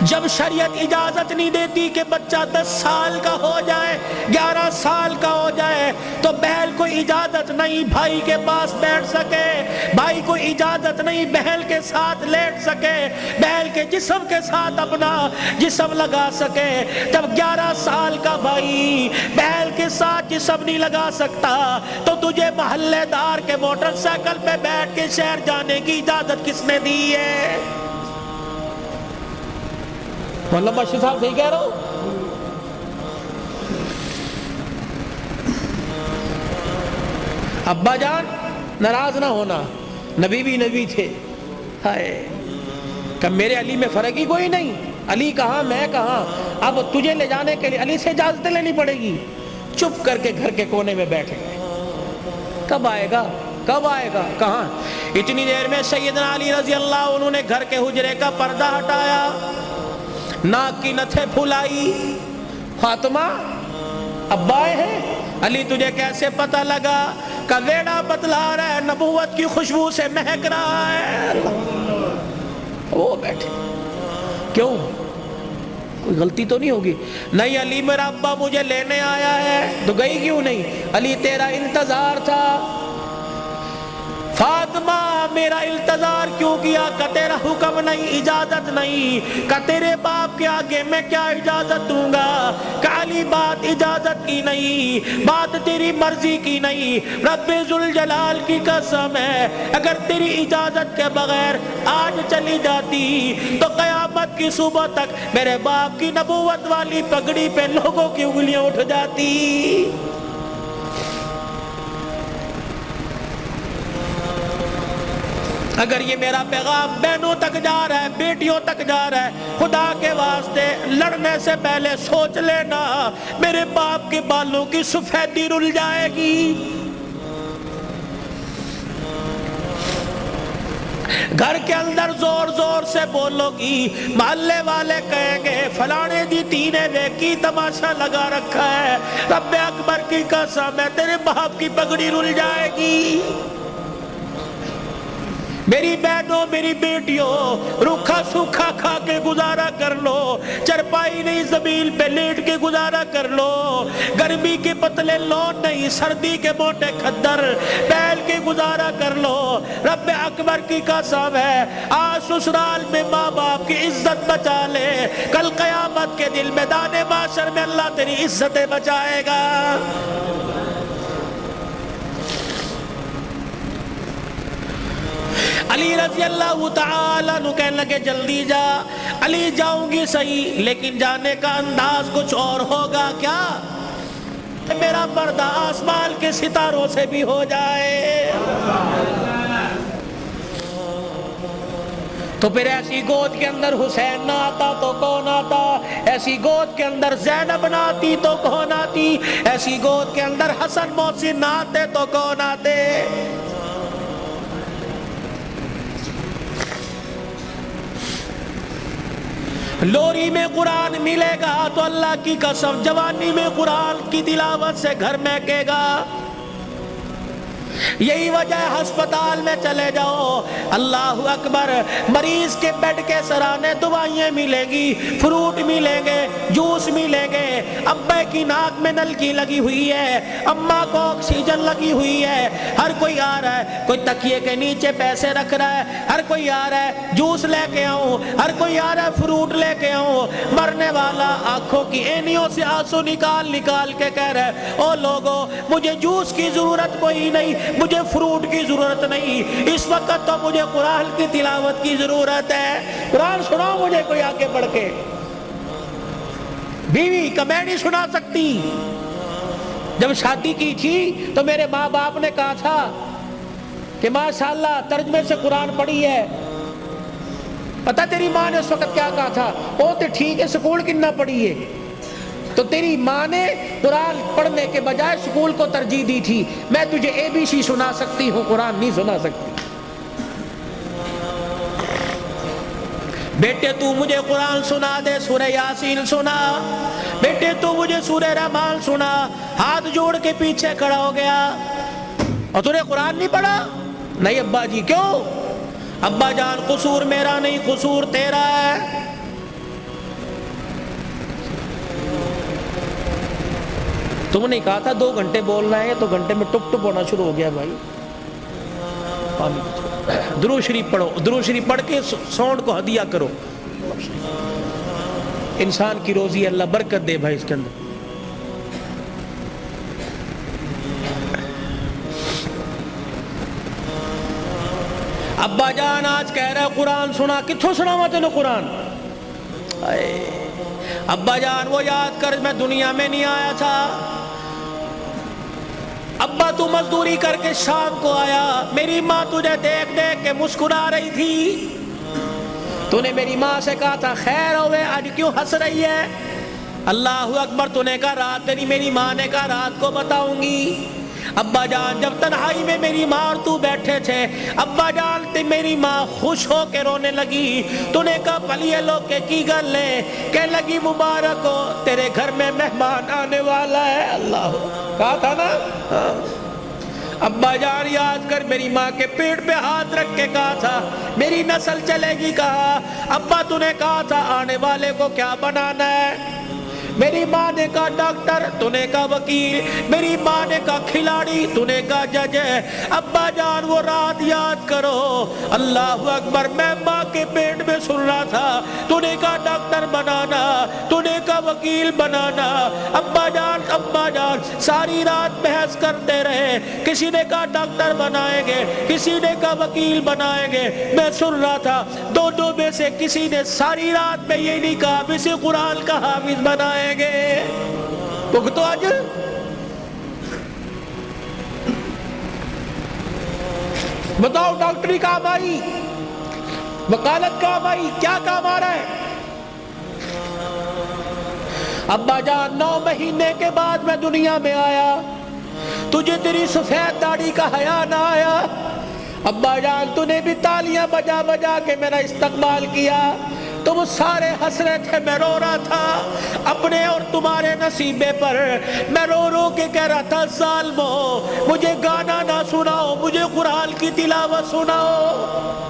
جب شریعت اجازت نہیں دیتی کہ بچہ 10 سال کا ہو جائے 11 سال کا ہو جائے تو بہن کو اجازت نہیں بھائی کے پاس بیٹھ سکے, بھائی کو اجازت نہیں بہن کے ساتھ لیٹ سکے, بہن کے جسم کے ساتھ اپنا جسم لگا سکے. جب 11 سال کا بھائی بہن کے ساتھ جسم نہیں لگا سکتا تو تجھے محلے دار کے موٹر سائیکل پہ بیٹھ کے شہر جانے کی اجازت کس نے دی ہے؟ مولانا بشیر صاحب صحیح کہہ رہا ہوں؟ ابا جان ناراض نہ ہونا, نبی بھی نبی تھے. ہائے کہ میرے علی میں فرق ہی کوئی نہیں, علی کہاں میں کہاں, اب تجھے لے جانے کے لیے علی سے اجازت لینی پڑے گی. چپ کر کے گھر کے کونے میں بیٹھے گئے. کب آئے گا کب آئے گا کہاں؟ اتنی دیر میں سیدنا علی رضی اللہ عنہ نے گھر کے حجرے کا پردہ ہٹایا, ناک کی نتھے پھلائی. فاطمہ ابا آئے ہیں. علی تجھے کیسے پتہ لگا؟ کہ ویڑا بتلا رہا ہے, نبوت کی خوشبو سے مہک رہا ہے. وہ بیٹھے. کیوں کوئی غلطی تو نہیں ہوگی؟ نہیں علی میرا ابا مجھے لینے آیا ہے. تو گئی کیوں نہیں؟ علی تیرا انتظار تھا. فاطمہ میرا انتظار کیوں کیا؟ کہ تیرا حکم نہیں, اجازت نہیں. کہ تیرے باپ کے آگے میں کیا اجازت دوں گا؟ کہ علی بات اجازت کی نہیں, بات تیری مرضی کی نہیں. رب ذوالجلال کی قسم ہے اگر تیری اجازت کے بغیر آج چلی جاتی تو قیامت کی صبح تک میرے باپ کی نبوت والی پگڑی پہ لوگوں کی انگلیاں اٹھ جاتی. اگر یہ میرا پیغام بہنوں تک جا رہا ہے, بیٹیوں تک جا رہا ہے, خدا کے واسطے لڑنے سے پہلے سوچ لینا میرے باپ کے بالوں کی سفیدی رل جائے گی. گھر کے اندر زور زور سے بولو گی, محلے والے کہیں گے فلانے دی تینے ویکی تماشا لگا رکھا ہے. رب اکبر کی قسم ہے تیرے باپ کی پگڑی رل جائے گی. میری بہنوں میری بیٹیوں روکھا سوکھا کھا کے گزارا کر لو, چرپائی نہیں زمین پہ لیٹ کے گزارا کر لو, گرمی کے پتلے لون نہیں سردی کے موٹے کھدر پہن کے گزارا کر لو. رب اکبر کی قسم ہے آج سسرال میں ماں باپ کی عزت بچا لے, کل قیامت کے دن میدان محشر میں اللہ تیری عزتیں بچائے گا. علی رضی اللہ تعالیٰ عنہ کہنے لگے جلدی جا. علی جاؤں گی صحیح لیکن جانے کا انداز کچھ اور ہوگا. کیا؟ میرا پردہ آسمان کے ستاروں سے بھی ہو جائے. تو پھر ایسی گود کے اندر حسین نہ آتا تو کون آتا؟ ایسی گود کے اندر زینب نہ آتی تو کون آتی؟ ایسی گود کے اندر حسن محسن نہ آتے تو کون آتے؟ لوری میں قرآن ملے گا تو اللہ کی قسم جوانی میں قرآن کی تلاوت سے گھر مہکے گا. یہی وجہ ہے ہسپتال میں چلے جاؤ اللہ اکبر, مریض کے بیڈ کے سرانے دوائیں ملیں گی, فروٹ ملیں گے, جوس ملیں گے. ابے کی ناک میں نلکی لگی ہوئی ہے, اماں کو آکسیجن لگی ہوئی ہے. ہر کوئی آ رہا ہے, کوئی تکیے کے نیچے پیسے رکھ رہا ہے, ہر کوئی آ رہا ہے جوس لے کے آؤں, ہر کوئی آ رہا ہے فروٹ لے کے آؤں. مرنے والا آنکھوں کی اینیوں سے آنسو نکال نکال کے کہہ رہا ہے او لوگوں مجھے جوس کی ضرورت کوئی نہیں, مجھے فروٹ کی ضرورت نہیں, اس وقت تو مجھے قرآن کی تلاوت کی ضرورت ہے. قرآن سناؤ مجھے کوئی آگے بڑھ کے. بیوی کا میں نہیں سنا سکتی. جب شادی کی تھی تو میرے ماں باپ نے کہا تھا کہ ماشاءاللہ ترجمے سے قرآن پڑھی ہے. پتہ تیری ماں نے اس وقت کیا کہا تھا؟ او تو ٹھیک ہے سکول کتنا پڑھی ہے. تو تیری ماں نے قرآن پڑھنے کے بجائے سکول کو ترجیح دی تھی. میں تجھے ABC سنا سکتی ہوں, قرآن نہیں سنا سکتی. بیٹے تو مجھے قرآن سنا دے, سورہ یاسین سنا. بیٹے تو مجھے سورہ رحمان سنا. ہاتھ جوڑ کے پیچھے کھڑا ہو گیا. اور تو نے قرآن نہیں پڑھا؟ نہیں ابا جی. کیوں؟ ابا جان قصور میرا نہیں, قصور تیرا ہے. تم نے کہا تھا 2 گھنٹے بولنا ہے تو گھنٹے میں ٹپ ٹپ ہونا شروع ہو گیا بھائی. درود شریف پڑھو, درود شریف پڑھ کے ساؤنڈ کو ہدیہ کرو. انسان کی روزی اللہ برکت دے بھائی اس کے اندر. ابا جان آج کہہ رہا ہے قرآن سنا, کتھوں سناوا تینوں قرآن؟ ابا جان وہ یاد کر میں دنیا میں نہیں آیا تھا. ابا تو مزدوری کر کے شام کو آیا, میری ماں تجھے دیکھ دیکھ کے مسکرا رہی تھی. تو نے میری ماں سے کہا تھا خیر ہوئے, آج کیوں ہنس رہی ہے؟ اللہ اکبر. تو نے کہا رات نہیں, میری ماں نے کہا رات کو بتاؤں گی. ابا جان جب تنہائی میں میری ماں اور تو بیٹھے تھے, ابا جان تے میری ماں خوش ہو کے رونے لگی. تو نے کہا پلیے لوگ کے کی گل ہے؟ کہنے لگی مبارک ہو تیرے گھر میں مہمان آنے والا ہے. اللہ کہا تھا نا. ابا جان یاد کر میری ماں کے پیٹ پہ ہاتھ رکھ کے کہا تھا میری نسل چلے گی. کہا ابا تو نے کہا تھا آنے والے کو کیا بنانا ہے؟ میری ماں نے کہا ڈاکٹر, تو نے کہا وکیل, میری ماں نے کہا کھلاڑی, تو نے کہا جج. ابا جان وہ رات یاد کرو, اللہ اکبر, میں ماں کے پیٹ میں سن رہا تھا. تو نے کہا ڈاکٹر بنانا, تو نے کہا وکیل بنانا. ابا جان ساری رات بحث کرتے رہے. کسی نے کہا ڈاکٹر بنائیں گے, کسی نے کہا وکیل بنائیں گے. میں سن رہا تھا دونوں میں سے کسی نے ساری رات میں یہ نہیں کہا اسے قرآن کا حافظ بنائیں گے. تو آج بتاؤ ڈاکٹری کام آئی, وکالت کام آئی, کیا کام آ رہا ہے؟ ابا جان 9 مہینے کے بعد میں دنیا میں آیا, تجھے تیری سفید داڑھی کا حیا نہ آیا. ابا جان تو نے بھی تالیاں بجا بجا کے میرا استقبال کیا. تم سارے ہنس رہے تھے, میں رو رہا تھا اپنے اور تمہارے نصیبے پر. میں رو رو کے کہہ رہا تھا ظالمو مجھے گانا نہ سناؤ, مجھے قرآن کی تلاوت سناؤ.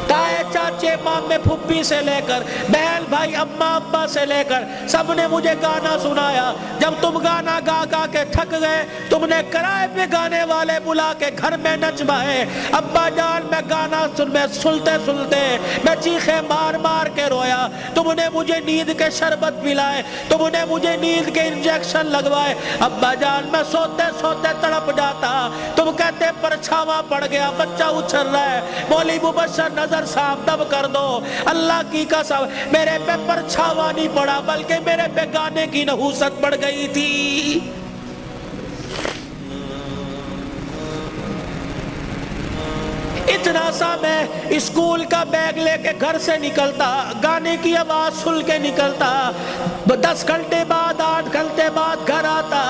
تائے چاچے مامے پھپھی سے لے کر بہن بھائی اماں ابا سے لے کر سب نے مجھے گانا سنایا. جب تم گانا گا گا کے تھک گئے, تم نے کرائے پہ گانے والے بلا کے گھر میں نچوائے. ابا جان میں گانا سنتے سنتے میں چیخے مار مار کے رویا. تم نے مجھے نیند کے شربت پلائے, تم نے مجھے نیند کے انجیکشن لگوائے. ابا جان میں سوتے سوتے تڑپ جاتا. تم کہتے پرچھاواں پڑ گیا, بچہ اچھل رہا ہے, مولی مبشر نظر صاف دب کر دو. اللہ کی قسم میرے پہ پرچھاوا نہیں پڑا بلکہ میرے پہ گانے کی نحوست پڑ گئی تھی. اتنا سا میں اسکول کا بیگ لے کے گھر سے نکلتا, گانے کی آواز سن کے نکلتا. 10 گھنٹے بعد 8 گھنٹے بعد گھر آتا,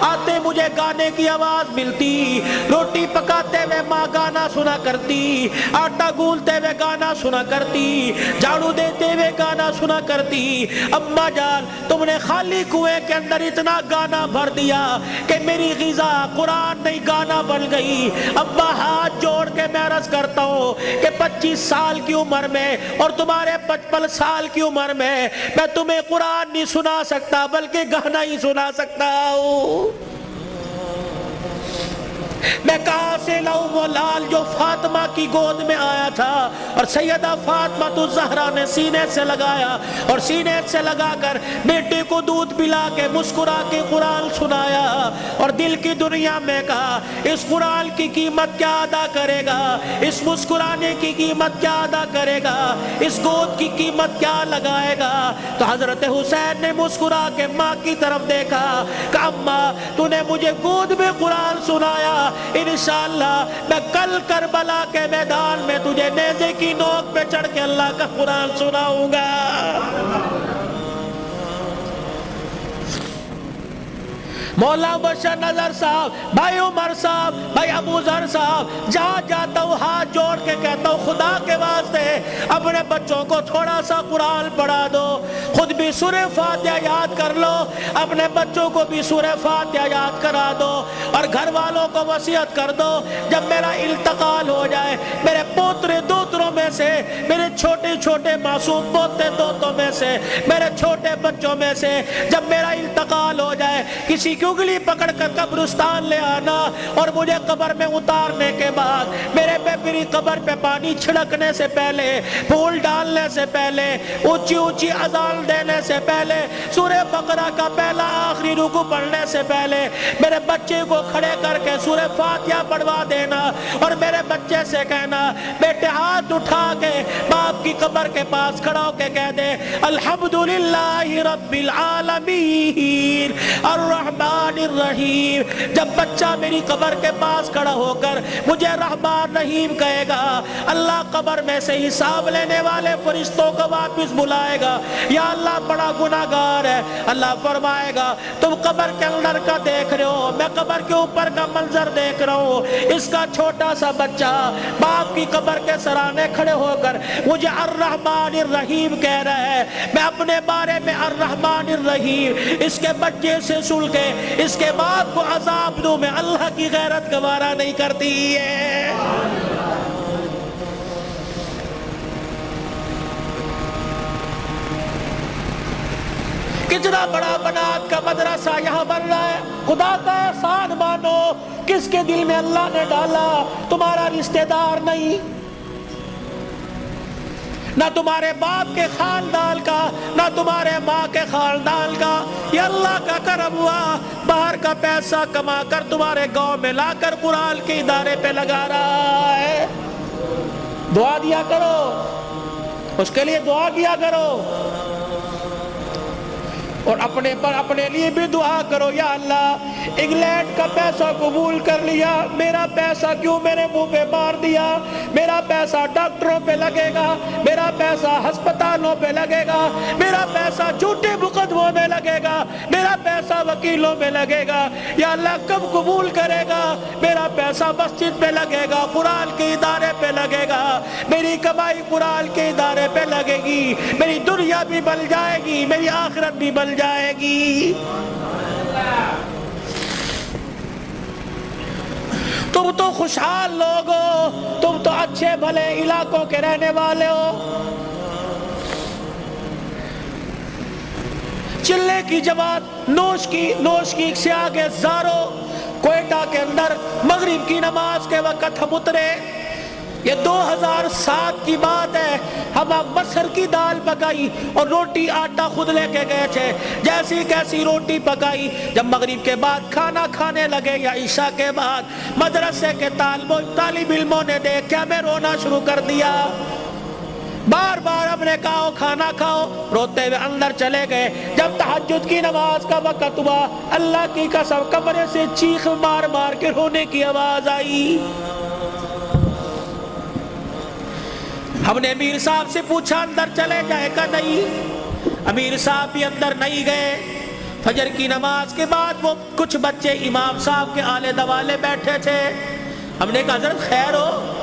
آتے مجھے گانے کی آواز ملتی. روٹی پکاتے ہوئے ماں گانا سنا کرتی, آٹا گولتے ہوئے گانا سنا کرتی, جھاڑو دیتے ہوئے گانا سنا کرتی. اماں جان تم نے خالی کنویں کے اندر اتنا گانا بھر دیا کہ میری غذا قرآن نہیں گانا بن گئی. ابا ہاتھ جوڑ کے میں عرض کرتا ہوں کہ 25 سال کی عمر میں اور تمہارے 55 سال کی عمر میں تمہیں قرآن نہیں سنا سکتا بلکہ گانا ہی سنا سکتا ہوں. میں کہاں سے لاؤں وہ لال جو فاطمہ کی گود میں آیا تھا اور سیدہ فاطمہ تو زہرا نے سینے سے لگایا اور سینے سے لگا کر بیٹے کو دودھ پلا کے مسکرا کے قرآن سنایا اور دل کی دنیا میں کہا اس قرآن کی قیمت کیا ادا کرے گا, اس مسکرانے کی قیمت کیا ادا کرے گا, اس گود کی قیمت کیا لگائے گا. تو حضرت حسین نے مسکرا کے ماں کی طرف دیکھا کہ اماں تو نے مجھے گود میں قرآن سنایا, انشاءاللہ میں کل کربلا کے میدان میں تجھے نیزے کی نوک پہ چڑھ کے اللہ کا قرآن سناؤں گا. مولا بشر نظر صاحب, بھائی عمر صاحب, بھائی ابو ذر صاحب, جہاں جاتا ہوں ہاتھ جوڑ کے کہتا ہوں خدا کے واسطے اپنے بچوں کو تھوڑا سا قرآن پڑھا دو, خود بھی سورہ فاتحہ یاد کر لو, اپنے بچوں کو بھی سورہ فاتحہ یاد کرا دو اور گھر والوں کو وصیت کر دو جب میرا انتقال ہو جائے میرے پوترے دوتروں میں سے میرے چھوٹے چھوٹے معصوم پوتے دوتوں میں سے، میرے چھوٹے بچوں میں سے جب میرا انتقال ہو جائے کسی کی انگلی پکڑ کر قبرستان لے آنا، اور مجھے قبر میں اتارنے کے بعد میرے پہ میری قبر پہ پانی چھڑکنے سے پہلے، پھول ڈالنے سے پہلے، اونچی اونچی اذان دینے سے پہلے، سورہ بقرہ کا پہلا آخری رکوع پڑھنے سے پہلے میرے بچے کو کھڑے کر کے سورہ فاتحہ پڑھوا دینا، اور میرے بچے سے کہنا بیٹے ہاتھ اٹھا کے باپ کی قبر کے پاس کھڑا ہو کے کہہ دے الحمدللہ رب العالمین الرحمن الرحیم۔ جب بچہ میری قبر کے پاس کھڑا ہو کر مجھے رحمان رحیم کہے گا، اللہ قبر میں سے حساب لینے والے فرشتوں کو واپس بلائے گا، یا اللہ بڑا گناہگار ہے، اللہ فرمائے گا تم قبر کے اندر کا دیکھ رہے ہو، میں قبر کے اوپر کا منظر دیکھ رہا ہوں، اس کا چھوٹا سا بچہ باپ کی قبر کے سرانے کھڑے ہو کر مجھے الرحمن الرحیم کہہ رہا ہے، میں اپنے بارے میں الرحمن الرحیم اس کے بچے سے سن کے اس کے باپ کو عذاب دوں، میں اللہ کی غیرت گوارا نہیں کرتی ہے۔ کتنا بڑا بنات کا مدرسہ یہاں بن رہا ہے، خدا کا احسان مانو، کس کے دل میں اللہ نے ڈالا، تمہارا رشتہ دار نہیں، نہ تمہارے باپ کے خاندان کا، نہ تمہارے ماں کے خاندان کا، یہ اللہ کا کرم ہوا، باہر کا پیسہ کما کر تمہارے گاؤں میں لا کر قرآن کے ادارے پہ لگا رہا ہے۔ دعا دیا کرو، اس کے لیے دعا کیا کرو، اور اپنے پر اپنے لیے بھی دعا کرو، یا اللہ انگلینڈ کا پیسہ قبول کر لیا، میرا پیسہ کیوں میرے منہ پہ مار دیا، میرا پیسہ ڈاکٹروں پہ لگے گا، میرا پیسہ ہسپتالوں پہ لگے گا، میرا پیسہ جھوٹے مقدموں میں لگے گا، میرا پیسہ وکیلوں میں لگے گا، یا اللہ کب قبول کرے گا، میرا پیسہ مسجد پہ لگے گا، قرآن کے ادارے پہ لگے گا، میری کمائی قرآن کے ادارے پہ لگے گی، میری دنیا بھی بن جائے گی، میری آخرت بھی بن جائے گی۔ تم تو خوشحال لوگ ہو، تم تو اچھے بھلے علاقوں کے رہنے والے ہو، چلے کی جماعت نوش کی سے آگے زارو، کوئٹہ کے اندر مغرب کی نماز کے وقت ہم اترے، یہ 2007 کی بات ہے، ہم مسر کی دال پکائی اور روٹی آٹا خود لے کے گئے تھے، جیسی کیسی روٹی پکائی، جب مغرب کے بعد کھانا کھانے لگے یا عشاء کے بعد مدرسے کے طالب علموں نے دیکھ کے ہمیں رونا شروع کر دیا، بار بار ہم نے کہا کھانا کھاؤ، روتے ہوئے اندر چلے گئے، جب تہجد کی نماز کا وقت ہوا اللہ کی قسم کمرے سے چیخ مار مار کے رونے کی آواز آئی، ہم نے امیر صاحب سے پوچھا اندر چلے جائے گا، نہیں، امیر صاحب بھی اندر نہیں گئے، فجر کی نماز کے بعد وہ کچھ بچے امام صاحب کے آلے دوالے بیٹھے تھے، ہم نے کہا حضرت خیر ہو،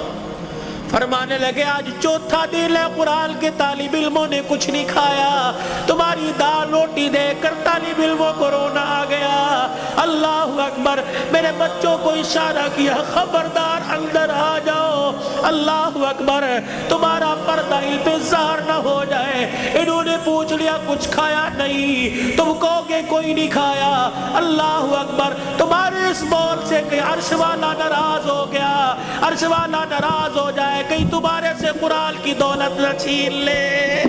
فرمانے لگے آج چوتھا دن ہے قرآن کے طالب علموں نے کچھ نہیں کھایا، تمہاری دال روٹی دیکھ کر طالب علموں کو رونا آ گیا، اللہ اکبر، میرے بچوں کو اشارہ کیا خبردار اندر آ جاؤ، اللہ اکبر، تمہارا پردہ انتظار نہ ہو جائے، انہوں نے پوچھ لیا کچھ کھایا نہیں، تم کہو گے کوئی نہیں کھایا، اللہ اکبر، تمہارے اس بول سے کہ عرش والا ناراض ہو گیا، عرش والا ناراض ہو جائے، کہیں تمہارے سے قرآن کی دولت نہ چھین لے۔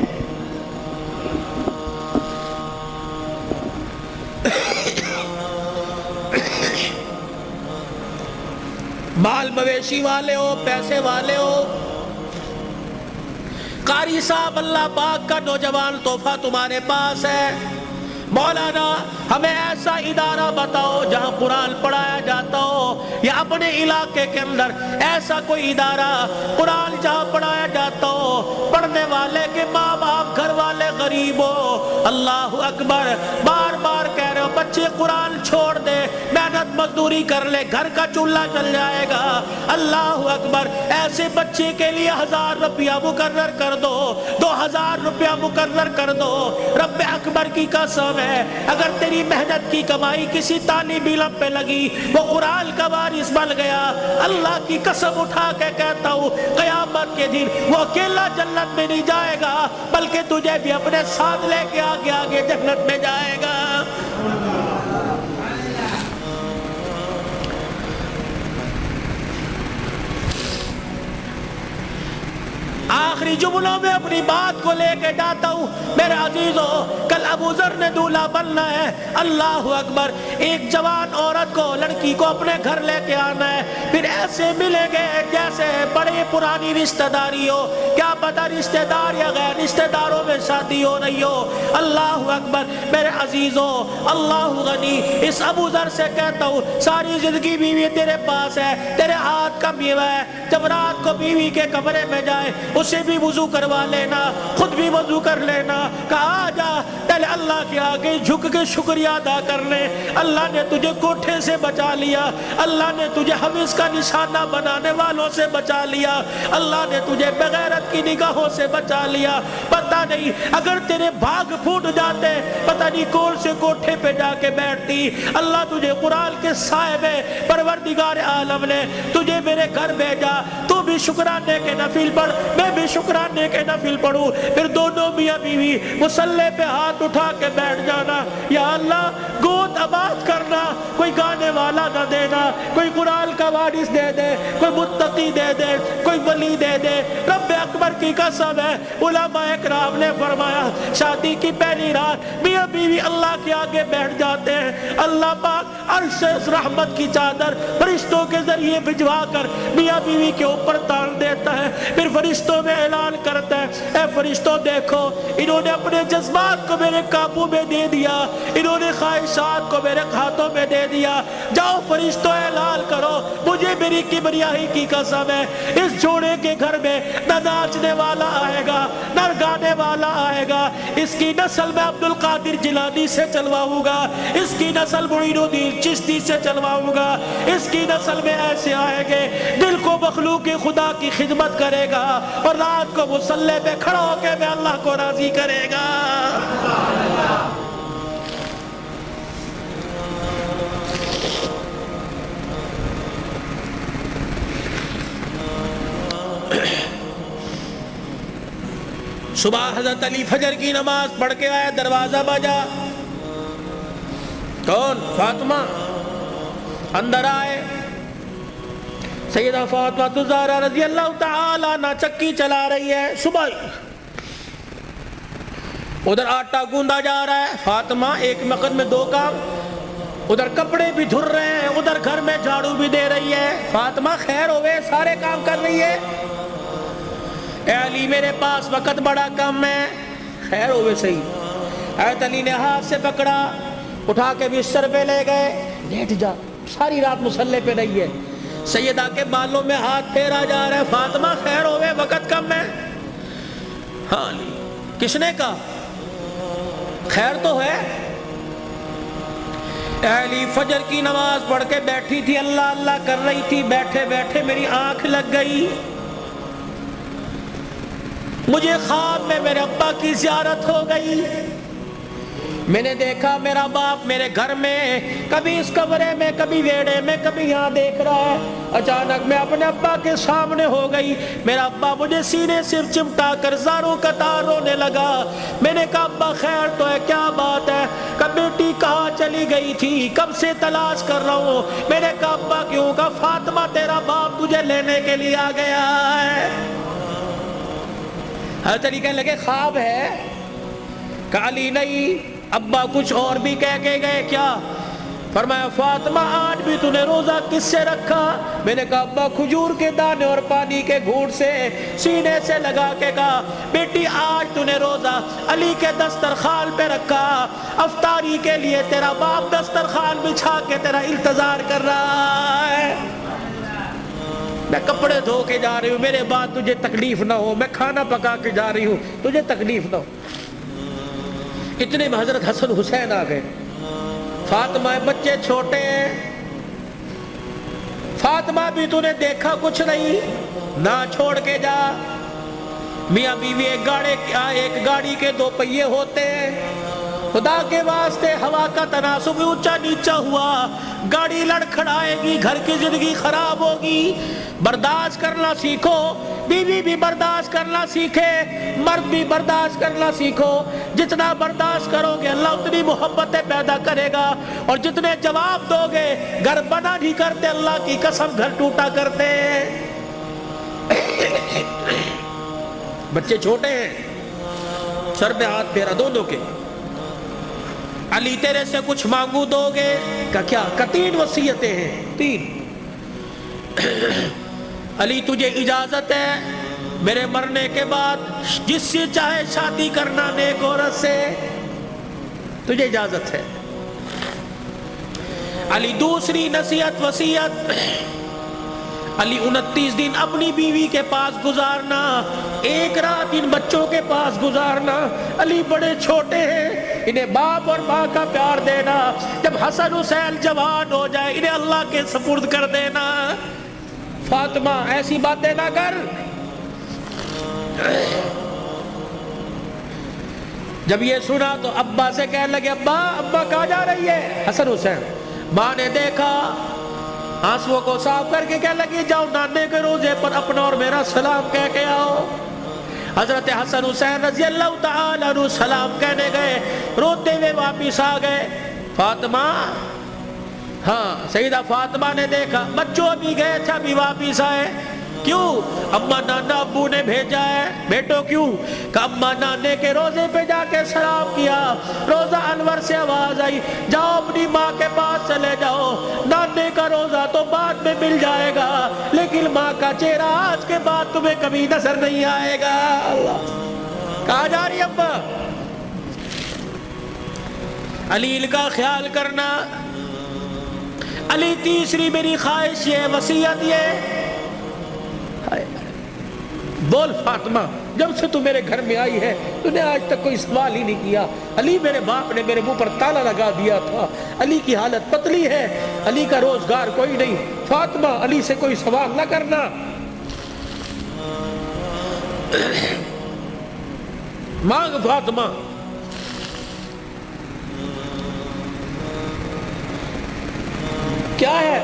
مال مویشی والے ہو، پیسے والے ہو، قاری صاحب اللہ پاک کا نوجوان تحفہ تمہارے پاس ہے، مولانا ہمیں ایسا ادارہ بتاؤ جہاں قرآن پڑھایا جاتا ہو، یا اپنے علاقے کے اندر ایسا کوئی ادارہ قرآن جہاں پڑھایا جاتا ہو، پڑھنے والے کے ماں باپ گھر والے غریب ہو، اللہ اکبر، بار بار کہہ رہے ہو بچے قرآن چھوڑ دے، محنت مزدوری کر لے، گھر کا چولہا جل جائے گا۔ اللہ اکبر، ایسے بچے کے لیے 1000 روپیہ مقرر کر دو، 2000 روپیہ مقرر کر دو۔ رب اکبر کی قسم ہے، اگر تیری محنت کی کمائی کسی طالب علم پہ لگی، وہ قرآن کا وارث بن گیا، اللہ کی قسم اٹھا کے کہتا ہوں قیامت کے دن وہ اکیلا جنت میں نہیں جائے گا، بلکہ تجھے بھی اپنے ساتھ لے کے آگے آگے جنت میں جائے گا۔ آخری جملوں میں اپنی بات کو لے کے جاتا ہوں میرے عزیزوں، کل ابو ذر نے دولہا بننا ہے۔ اللہ اکبر، ایک جوان عورت کو، لڑکی کو اپنے گھر لے کے آنا ہے، پھر ایسے ملیں گے جیسے بڑے پرانی رشتہ داری ہو، کیا پتہ رشتہ دار یا غیر رشتہ داروں میں شادی ہو رہی ہو۔ اللہ اکبر میرے عزیزوں، اللہ غنی، اس ابو ذر سے کہتا ہوں ساری زندگی بیوی تیرے پاس ہے، تیرے ہاتھ کا میوہ ہے، جب رات کو بیوی کے کمرے میں جائے اسے بھی وضو کروا لینا، خود بھی وضو کر لینا، کہا جا پہلے اللہ کے آگے جھک کے شکریہ ادا کرنے، اللہ نے تجھے کوٹھے سے بچا لیا، اللہ نے تجھے حوث کا نشانہ بنانے والوں سے بچا لیا، اللہ نے تجھے بغیرت کی نگاہوں سے بچا لیا۔ پتہ نہیں اگر تیرے بھاگ پھوٹ جاتے، پتہ نہیں کون سے کوٹھے پہ جا کے بیٹھتی۔ اللہ تجھے قرآن کے سائے میں پروردگار عالم نے تجھے میرے گھر بھیجا، تو بھی شکرانے کے نفل پڑھ، میں بھی شکرانے کے نفل پڑھوں، پھر دونوں میاں بیوی مصلی پہ ہاتھ اٹھا کے بیٹھ جانا، یا اللہ گود آباد کرنا، کوئی گانے والا نہ دینا، کوئی قرآن کا وارث دے دے، کوئی متقی دے دے، کوئی ولی دے دے۔ رب اکبر کی قسم ہے، علماء اکرام نے فرمایا شادی کی پہلی رات میاں بیوی اللہ کے آگے بیٹھ جاتے ہیں، اللہ پاک عرش سے رحمت کی چادر فرشتوں کے ذریعے بھجوا کر میاں بیوی کے اوپر تان دیتا ہے، پھر فرشتوں میں اعلان کرتا ہے اے فرشتوں دیکھو انہوں نے اپنے جذبات کو میرے قابو میں دے دیا، انہوں نے خواہشات کو میرے ہاتھوں میں دے دیا، جاؤ فرشتوں اعلان کرو مجھے میری کبریائی کی قسم ہے اس جوڑے کے گھر میں نہ ناچنے والا آئے گا نہ گانے والا آئے گا، اس کی نسل میں عبد القادر جیلانی سے چلواؤں گا، اس کی نسل معین الدین چشتی سے چلواؤں گا، اس کی نسل میں ایسے آئیں گے دل کو مخلوق خدا کی خدمت کرے گا اور رات کو مصلی پہ کھڑا ہو کے میں اللہ کو راضی کرے گا۔ صبح حضرت علی فجر کی نماز پڑھ کے آیا، دروازہ بجا، کون؟ فاطمہ۔ اندر آئے، سیدہ فاطمہ الزہرا رضی اللہ تعالی عنہ چکی چلا رہی ہے، صبح ادھر آٹا گوندا جا رہا ہے، فاطمہ ایک وقت میں دو کام، ادھر کپڑے بھی دھر رہے ہیں، ادھر گھر میں جھاڑو بھی دے رہی ہے۔ فاطمہ خیر ہوئے، سارے کام کر رہی ہے۔ اے علی میرے پاس وقت بڑا کم ہے، خیر ہوئے صحیح۔ حضرت علی نے ہاتھ سے پکڑا، اٹھا کے بستر پہ لے گئے، لیٹ جا، ساری رات مصلی پہ رہی ہے۔ سیدہ کے بالوں میں ہاتھ پھیرا جا رہا ہے، فاطمہ خیر ہوئے وقت کم ہے۔ ہاں علی، کس نے کہا؟ خیر تو ہے۔ اے علی فجر کی نماز پڑھ کے بیٹھی تھی، اللہ اللہ کر رہی تھی، بیٹھے بیٹھے میری آنکھ لگ گئی، مجھے خواب میں میرے ابا کی زیارت ہو گئی، میں نے دیکھا میرا باپ میرے گھر میں، کبھی اس کمرے میں، کبھی ویڑے میں، کبھی یہاں دیکھ رہا ہے۔ اچانک میں اپنے ابا کے سامنے ہو گئی، میرا ابا مجھے سینے سے چمٹا کر زاروں قطار رونے لگا۔ میں نے کہا ابا خیر تو ہے، کیا بات ہے؟ کب بیٹی کہاں چلی گئی تھی، کب سے تلاش کر رہا ہوں۔ میں نے کہا ابا کیوں؟ کہا فاطمہ تیرا باپ تجھے لینے کے لیے آ گیا ہے۔ حضرت علی کہنے لگے خواب ہے؟ کہا علی نہیں، ابا کچھ اور بھی کہہ کے گئے کیا؟ فرمایا فاطمہ آج بھی تو نے روزہ کس سے رکھا؟ میں نے کہا ابا کھجور کے دانے اور پانی کے گھونٹ سے، سینے سے لگا کے کہا بیٹی آج تو نے روزہ علی کے دسترخوان پہ رکھا، افطاری کے لیے تیرا باپ دسترخوان بچھا کے تیرا انتظار کر رہا ہے۔ میں کپڑے دھو کے جا رہی ہوں، میرے بعد تجھے تکلیف نہ ہو، میں کھانا پکا کے جا رہی ہوں، تجھے تکلیف نہ ہو۔ اتنے میں حضرت حسن حسین آ گئے، فاطمہ بچے چھوٹے ہیں، فاطمہ بھی تو نے دیکھا کچھ نہیں، نہ چھوڑ کے جا۔ میاں بیوی ایک گاڑی کے دو پہیے ہوتے ہیں، خدا کے واسطے ہوا کا تناسب اونچا نیچا ہوا، گاڑی لڑکھڑائے گی، گھر کی زندگی خراب ہوگی۔ برداشت کرنا سیکھو، بیوی بھی برداشت کرنا سیکھے، مرد بھی برداشت کرنا سیکھو۔ جتنا برداشت کرو گے اللہ اتنی محبتیں پیدا کرے گا، اور جتنے جواب دو گے گھر بنا نہیں کرتے، اللہ کی قسم گھر ٹوٹا کرتے ہیں۔ بچے چھوٹے ہیں، سر پہ ہاتھ پھیرا دونوں کے، علی تیرے سے کچھ مانگو دو گے؟ کہ کیا؟ کہ 3 وصیتیں ہیں، 3۔ علی تجھے اجازت ہے میرے مرنے کے بعد جس سے چاہے شادی کرنا نیک عورت سے، تجھے اجازت ہے۔ علی دوسری نصیحت وصیت، علی 29 دن اپنی بیوی کے پاس گزارنا، 1 رات ان بچوں کے پاس گزارنا۔ علی بڑے چھوٹے ہیں، انہیں باپ اور ماں کا پیار دینا، جب حسن حسین جوان ہو جائے انہیں اللہ کے سپرد کر دینا۔ فاطمہ ایسی باتیں نہ کر۔ جب یہ سنا تو ابا سے کہنے لگے، ابا کہاں جا رہی ہے؟ حسن حسین۔ ماں نے دیکھا، آنسوؤں کو صاف کر کے کہنے لگی، جاؤ نانے کے روزے پر اپنا اور میرا سلام کہہ کے آؤ۔ حضرت حسن حسین رضی اللہ تعالیٰ عنہ سلام کہنے گئے، روتے ہوئے واپس آ گئے۔ فاطمہ، ہاں سیدہ فاطمہ نے دیکھا بچوں بھی گئے تھے، ابھی واپس آئے۔ کیوں؟ اما نانا ابو نے بھیجا ہے۔ بیٹو کیوں؟ کہ اما نانے کے روزے پہ جا کے سلام کیا، روزہ انور سے آواز آئی، جاؤ اپنی ماں کے پاس چلے جاؤ، نانے کا روزہ تو بعد میں مل جائے گا لیکن ماں کا چہرہ آج کے بعد تمہیں کبھی نظر نہیں آئے گا۔ اللہ، کہاں جا رہی ابا؟ علی کا خیال کرنا۔ علی تیسری میری خواہش یہ، وصیت یہ، بول فاطمہ جب سے تو میرے گھر میں آئی ہے تو نے آج تک کوئی سوال ہی نہیں کیا۔ علی میرے باپ نے میرے منہ پر تالا لگا دیا تھا، علی کی حالت پتلی ہے، علی کا روزگار کوئی نہیں، فاطمہ علی سے کوئی سوال نہ کرنا۔ مانگ فاطمہ۔ کیا ہے؟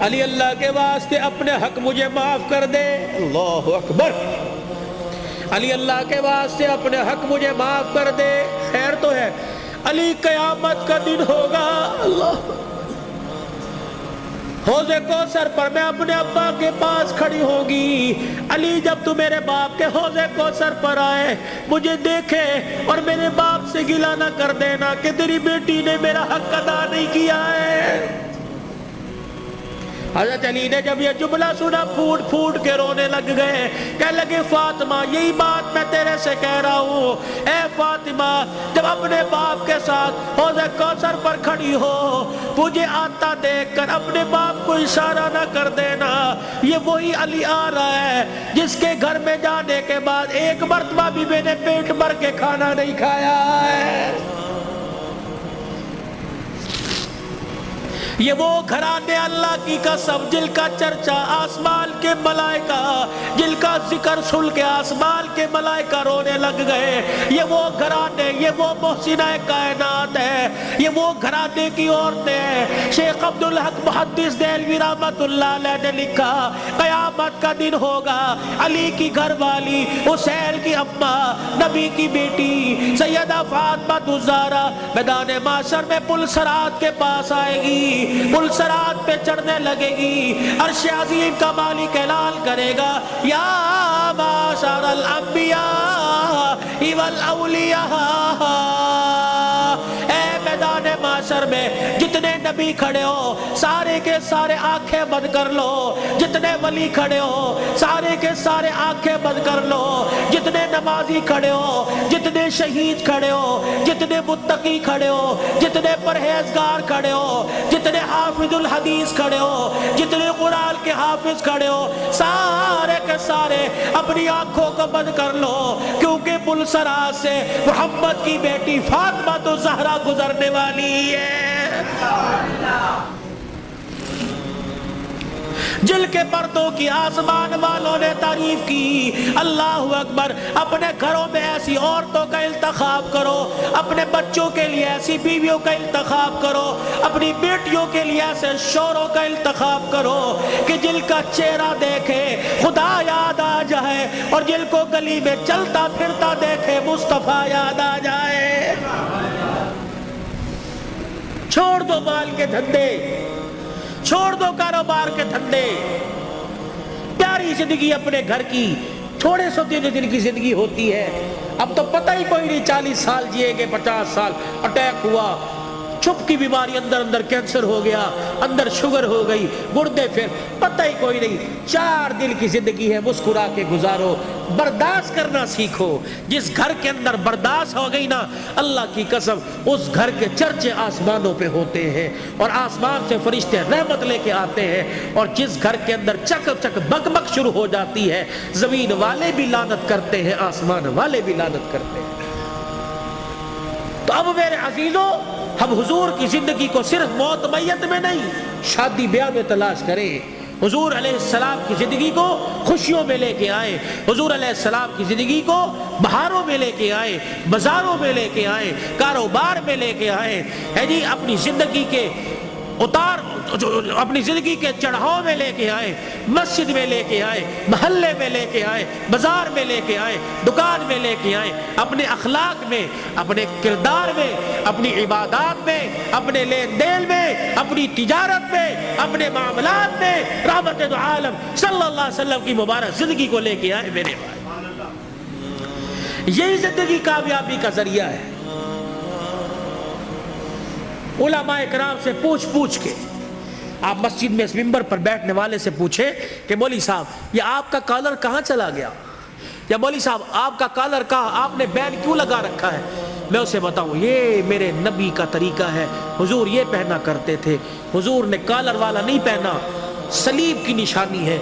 علی اللہ کے واسطے اپنے حق مجھے معاف کر دے۔ اللہ اکبر۔ علی اللہ کے واسطے اپنے حق مجھے معاف کر دے۔ خیر تو ہے، علی قیامت کا دن ہوگا، اللہ، حوض کوثر پر میں اپنے ابا کے پاس کھڑی ہوگی۔ علی جب تو میرے باپ کے حوض کوثر پر آئے مجھے دیکھے اور میرے باپ سے گلہ نہ کر دینا کہ تیری بیٹی نے میرا حق ادا نہیں کیا ہے۔ حضرت علی نے جب یہ جملہ سنا پھوٹ پھوٹ کے رونے لگ گئے، کہنے لگے فاطمہ یہی بات میں تیرے سے کہہ رہا ہوں، اے فاطمہ جب اپنے باپ کے ساتھ حوض کوثر پر کھڑی ہو مجھے آتا دیکھ کر اپنے باپ کو اشارہ نہ کر دینا، یہ وہی علی آ رہا ہے جس کے گھر میں جانے کے بعد ایک مرتبہ بھی میں نے پیٹ بھر کے کھانا نہیں کھایا ہے۔ یہ وہ گھرانے اللہ کی قسم جن کا چرچا آسمان کے ملائکہ، جن کا ذکر سن کے آسمان کے ملائکہ رونے لگ گئے۔ یہ وہ گھرانے، یہ وہ محسنہ کائنات ہے، یہ وہ گھرانے کی عورتیں ہیں۔ شیخ عبدالحق محدث دہلوی رحمت اللہ علیہ نے لکھا قیامت کا دن ہوگا، علی کی گھر والی حسین کی اماں نبی کی بیٹی سیدہ فاطمہ الزہرا میدان محشر میں پل صراط کے پاس آئے گی، پل صراط پہ چڑھنے لگے گی، عرش عظیم کا مالک اعلان کرے گا یا معاشر الانبیاء والاولیاء، اے میدان محشر میں جتنے نبی کھڑے ہو سارے کے سارے آنکھیں بند کر لو، جتنے ولی کھڑے ہو سارے کے سارے آنکھیں بند کر لو، جتنے نمازی کھڑے ہو، جتنے شہید کھڑے ہو، جتنے متقی کھڑے ہو، جتنے پرہیزگار کھڑے ہو، جتنے حافظ الحدیث کھڑے ہو، جتنے قرآن کے حافظ کھڑے ہو، سارے کے کے سارے اپنی آنکھوں کو بند کر لو، کیونکہ پلسرا سے محمد کی بیٹی فاطمہ تو زہرا گزرنے والی ہے، جل کے پردوں کی آسمان والوں نے تعریف کی۔ اللہ اکبر۔ اپنے گھروں میں ایسی عورتوں کا انتخاب کرو، اپنے بچوں کے لیے ایسی بیویوں کا انتخاب کرو، اپنی بیٹیوں کے لیے ایسے شوہروں کا انتخاب کرو کہ جن کا چہرہ دیکھے خدا یاد آ جائے، اور جن کو گلی میں چلتا پھرتا دیکھے مصطفیٰ یاد آ جائے۔ چھوڑ دو مال کے دھندے، چھوڑ دو کاروبار کے دھندے، پیاری زندگی اپنے گھر کی، تھوڑے سو دن کی زندگی ہوتی ہے۔ اب تو پتہ ہی کوئی نہیں 40 سال جیے گے، 50 سال، اٹیک ہوا، چھپ کی بیماری، اندر کینسر ہو گیا، اندر شوگر ہو گئی، گردے، پھر پتہ ہی کوئی نہیں۔ 4 دن کی زندگی ہے، مسکرا کے گزارو، برداشت کرنا سیکھو۔ جس گھر کے اندر برداشت ہو گئی نا، اللہ کی قسم اس گھر کے چرچے آسمانوں پہ ہوتے ہیں، اور آسمان سے فرشتے رحمت لے کے آتے ہیں، اور جس گھر کے اندر چک چک بک بک شروع ہو جاتی ہے، زمین والے بھی لعنت کرتے ہیں، آسمان والے بھی لعنت کرتے ہیں۔ تو اب میرے عزیزوں، ہم حضور کی زندگی کو صرف موت میت میں نہیں، شادی بیاہ میں تلاش کریں۔ حضور علیہ السلام کی زندگی کو خوشیوں میں لے کے آئے، حضور علیہ السلام کی زندگی کو بہاروں میں لے کے آئے، بازاروں میں لے کے آئے، کاروبار میں لے کے آئے، ہے جی، اپنی زندگی کے اپنی زندگی کے چڑھاؤ میں لے کے آئے، مسجد میں لے کے آئے، محلے میں لے کے آئے، بازار میں لے کے آئے، دکان میں لے کے آئے، اپنے اخلاق میں، اپنے کردار میں، اپنی عبادات میں، اپنے لین دین میں، اپنی تجارت میں، اپنے معاملات میں رحمت دو عالم صلی اللہ علیہ وسلم کی مبارک زندگی کو لے کے آئے میرے بھائی۔ یہی زندگی کامیابی کا ذریعہ ہے۔ علماء کرام سے پوچھ کے آپ مسجد میں اس منبر پر بیٹھنے والے سے پوچھیں کہ مولوی صاحب یہ آپ کا کالر کہاں چلا گیا، یا مولوی صاحب آپ کا کالر کہاں، آپ نے بین کیوں لگا رکھا ہے، میں اسے بتاؤں یہ میرے نبی کا طریقہ ہے، حضور یہ پہنا کرتے تھے، حضور نے کالر والا نہیں پہنا، صلیب کی نشانی ہے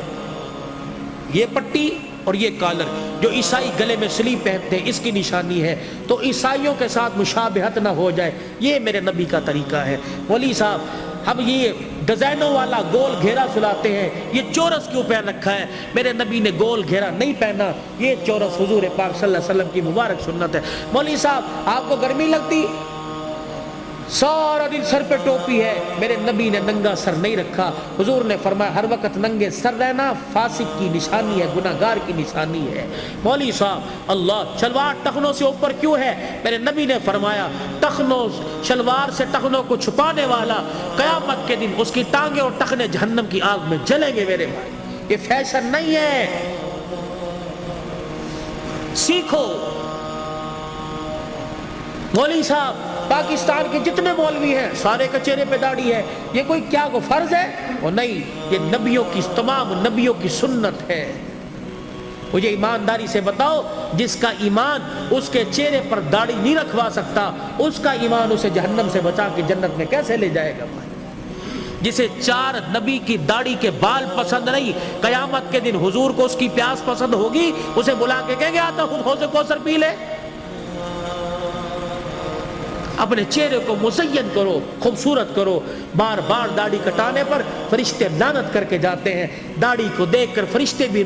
یہ پٹی اور یہ کالر، جو عیسائی گلے میں صلیب پہنتے ہیں اس کی نشانی ہے، تو عیسائیوں کے ساتھ مشابہت نہ ہو جائے، یہ میرے نبی کا طریقہ ہے۔ مولوی صاحب ہم یہ ڈیزائنوں والا گول گھیرا سلاتے ہیں، یہ چورس کیوں پہن رکھا ہے، میرے نبی نے گول گھیرا نہیں پہنا، یہ چورس حضور پاک صلی اللہ علیہ وسلم کی مبارک سنت ہے۔ مولوی صاحب آپ کو گرمی لگتی، سارا دن سر پہ ٹوپی ہے، میرے نبی نے ننگا سر نہیں رکھا، حضور نے فرمایا ہر وقت ننگے سر رہنا فاسق کی نشانی ہے، گناہگار کی نشانی ہے۔ مولوی صاحب اللہ شلوار ٹخنوں سے اوپر کیوں ہے، میرے نبی نے فرمایا ٹخنوں شلوار سے ٹخنوں کو چھپانے والا قیامت کے دن اس کی ٹانگیں اور ٹخنے جہنم کی آگ میں جلیں گے میرے بھائی، یہ فیشن نہیں ہے، سیکھو۔ مولوی صاحب پاکستان کے جتنے مولوی ہیں سارے کے چہرے پہ داڑھی ہے، یہ کوئی کیا کو فرض ہے؟ وہ نہیں، یہ نبیوں کی، تمام نبیوں کی سنت ہے۔ مجھے ایمانداری سے بتاؤ، جس کا ایمان اس کے چہرے پر داڑھی نہیں رکھوا سکتا، اس کا ایمان اسے جہنم سے بچا کے جنت میں کیسے لے جائے گا بھائی؟ جسے 4 نبی کی داڑھی کے بال پسند نہیں، قیامت کے دن حضور کو اس کی پیاس پسند ہوگی، اسے بلا کے کہیں گے آتا خود حوض کوثر پی لے۔ اپنے چہرے کو مزین کرو، خوبصورت کرو، بار بار داڑھی کٹانے پر فرشتے لعنت کر کے جاتے ہیں، داڑھی کو دیکھ کر فرشتے بھی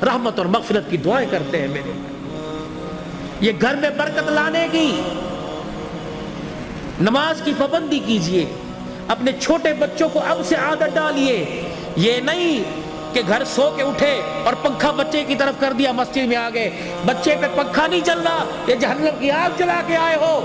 رحمت اور مغفرت کی دعائیں کرتے ہیں میرے۔ یہ گھر میں برکت لانے کی، نماز کی پابندی کیجئے، اپنے چھوٹے بچوں کو اب سے عادت ڈالیے، یہ نہیں کہ گھر سو کے اٹھے اور پنکھا بچے کی طرف کر دیا، مسجد میں آ گئے، بچے پہ پنکھا نہیں چل رہا، یہ جہنم کی آگ جلا کے آئے ہو،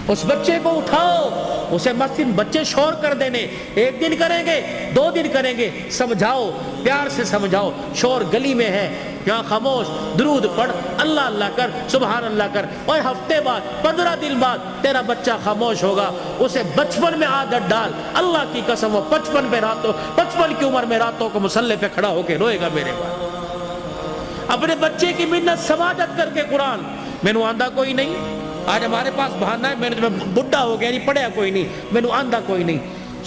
اس بچے کو اٹھاؤ، اسے مسجد، بچے شور کر دینے، 1 دن کریں گے، 2 دن کریں گے، سمجھاؤ، پیار سے سمجھاؤ، شور گلی میں ہے، یہاں خاموش، درود پڑھ، اللہ اللہ کر، سبحان اللہ کر، اور ہفتے بعد 15 دن بعد تیرا بچہ خاموش ہوگا، اسے بچپن میں عادت ڈال، اللہ کی قسم وہ 55 کی عمر میں راتوں کو مصلی پہ کھڑا ہو کے روئے گا میرے پاس۔ اپنے بچے کی منت سماجت کر کے قرآن، میں نے آندھا کوئی نہیں، آج ہمارے پاس بہانہ ہے، میں بڑھا ہو گیا نہیں، پڑھیا کوئی نہیں، میں نے آندھا کوئی نہیں،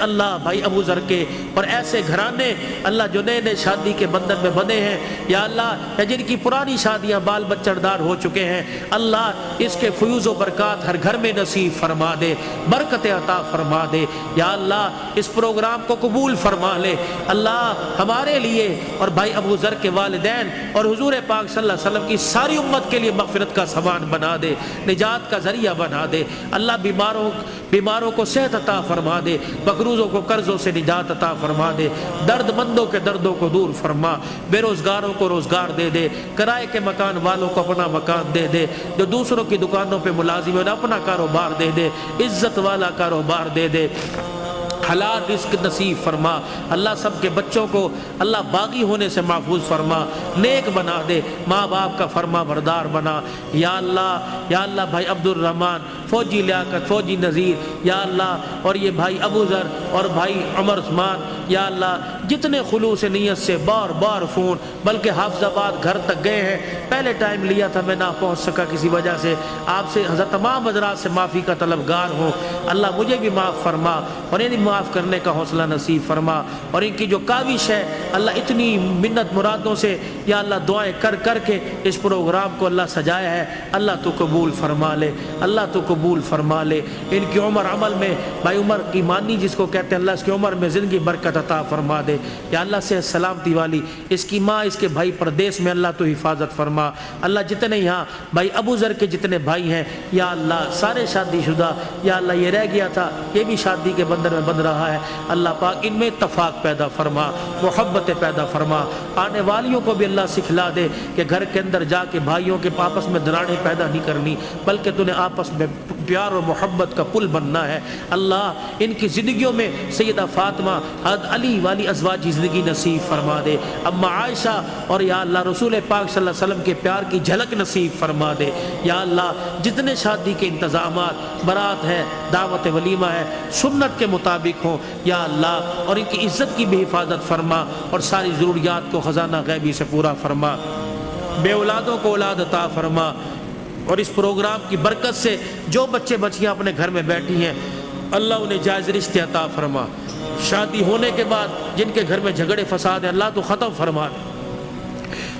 اللہ بھائی ابو ذر کے اور ایسے گھرانے اللہ جو نئے نئے شادی کے بندھن میں بندھے ہیں یا اللہ جن کی پرانی شادیاں بال بچہ دار ہو چکے ہیں، اللہ اس کے فیوز و برکات ہر گھر میں نصیب فرما دے، برکت عطا فرما دے یا اللہ اس پروگرام کو قبول فرما لے اللہ ہمارے لیے اور بھائی ابو ذر کے والدین اور حضور پاک صلی اللہ علیہ وسلم کی ساری امت کے لیے مغفرت کا سامان بنا دے، نجات کا ذریعہ بنا دے اللہ، بیماروں کو صحت عطا فرما دے، مقروضوں کو قرضوں سے نجات عطا فرما دے، درد مندوں کے دردوں کو دور فرما، بے روزگاروں کو روزگار دے دے، کرائے کے مکان والوں کو اپنا مکان دے دے، جو دوسروں کی دکانوں پہ ملازم ہیں اپنا کاروبار دے دے، عزت والا کاروبار دے دے، حلال رزق نصیب فرما اللہ، سب کے بچوں کو اللہ باغی ہونے سے محفوظ فرما، نیک بنا دے، ماں باپ کا فرما بردار بنا یا اللہ بھائی عبد الرحمن، فوجی لیاقت، فوجی نذیر یا اللہ، اور یہ بھائی ابو ذر اور بھائی عمر عثمان یا اللہ، جتنے خلوص نیت سے بار بار فون بلکہ حافظ آباد گھر تک گئے ہیں، پہلے ٹائم لیا تھا میں نہ پہنچ سکا کسی وجہ سے، آپ سے حضرت تمام حضرات سے معافی کا طلبگار ہوں اللہ، مجھے بھی معاف فرما اور انہیں معاف کرنے کا حوصلہ نصیب فرما، اور ان کی جو کاوش ہے اللہ اتنی منت مرادوں سے یا اللہ دعائیں کر کر کے اس پروگرام کو اللہ سجایا ہے، اللہ تو قبول فرما لے، اللہ تو قبول فرما لے، ان کی عمر عمل میں بھائی عمر ایمانی جس کو کہتے ہیں اللہ اس کی عمر میں زندگی برکت عطا فرما دے یا اللہ سے سلامتی والی، اس کی ماں اس کے بھائی پردیس میں اللہ تو حفاظت فرما اللہ، جتنے یہاں بھائی ابو ذر کے جتنے بھائی ہیں یا اللہ سارے شادی شدہ یا اللہ یہ رہ گیا تھا یہ بھی شادی کے بندھن میں بندھ رہا ہے اللہ پاک، ان میں اتفاق پیدا فرما، محبت پیدا فرما، آنے والیوں کو بھی اللہ سکھلا دے کہ گھر کے اندر جا کے بھائیوں کے آپس میں دراڑیں پیدا نہیں کرنی بلکہ تُونے آپس میں پیار اور محبت کا پل بننا ہے اللہ، ان کی زندگیوں میں سیدہ فاطمہ حضرت علی والی ازواجی زندگی نصیب فرما دے، اما عائشہ اور یا اللہ رسول پاک صلی اللہ علیہ وسلم کے پیار کی جھلک نصیب فرما دے یا اللہ، جتنے شادی کے انتظامات برات ہے دعوت ولیمہ ہے سنت کے مطابق ہوں یا اللہ، اور ان کی عزت کی بھی حفاظت فرما اور ساری ضروریات کو خزانہ غیبی سے پورا فرما، بے اولادوں کو اولاد عطا فرما، اور اس پروگرام کی برکت سے جو بچے بچیاں اپنے گھر میں بیٹھی ہیں اللہ انہیں جائز رشتے عطا فرما، شادی ہونے کے بعد جن کے گھر میں جھگڑے فساد ہیں اللہ تو ختم فرما دے،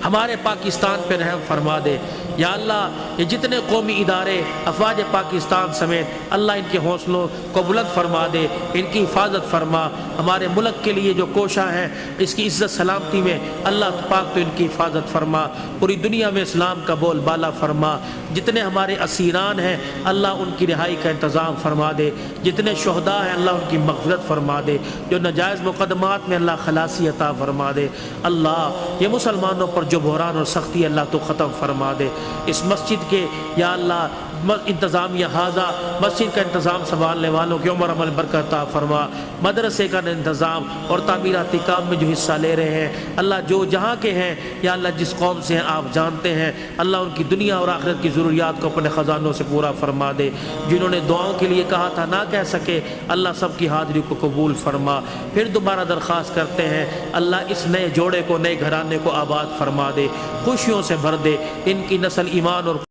ہمارے پاکستان پہ رحم فرما دے یا اللہ، یہ جتنے قومی ادارے افواج پاکستان سمیت اللہ ان کے حوصلوں کو بلند فرما دے، ان کی حفاظت فرما، ہمارے ملک کے لیے جو کوشاں ہیں اس کی عزت سلامتی میں اللہ پاک تو ان کی حفاظت فرما، پوری دنیا میں اسلام کا بول بالا فرما، جتنے ہمارے اسیران ہیں اللہ ان کی رہائی کا انتظام فرما دے، جتنے شہداء ہیں اللہ ان کی مغفرت فرما دے، جو ناجائز مقدمات میں اللہ خلاصی عطا فرما دے اللہ، یہ مسلمانوں پر جو بحران اور سختی اللہ تو ختم فرما دے، اس مسجد کے یا اللہ انتظامیہ حاضہ مسجد کا انتظام سنبھالنے والوں کی عمر عمل برکت عطا فرما، مدرسے کا انتظام اور تعمیراتی کام میں جو حصہ لے رہے ہیں اللہ جو جہاں کے ہیں یا اللہ جس قوم سے ہیں آپ جانتے ہیں اللہ، ان کی دنیا اور آخرت کی ضروریات کو اپنے خزانوں سے پورا فرما دے، جنہوں نے دعاؤں کے لیے کہا تھا نہ کہہ سکے اللہ سب کی حاضری کو قبول فرما، پھر دوبارہ درخواست کرتے ہیں اللہ اس نئے جوڑے کو نئے گھرانے کو آباد فرما دے، خوشیوں سے بھر دے، ان کی نسل ایمان اور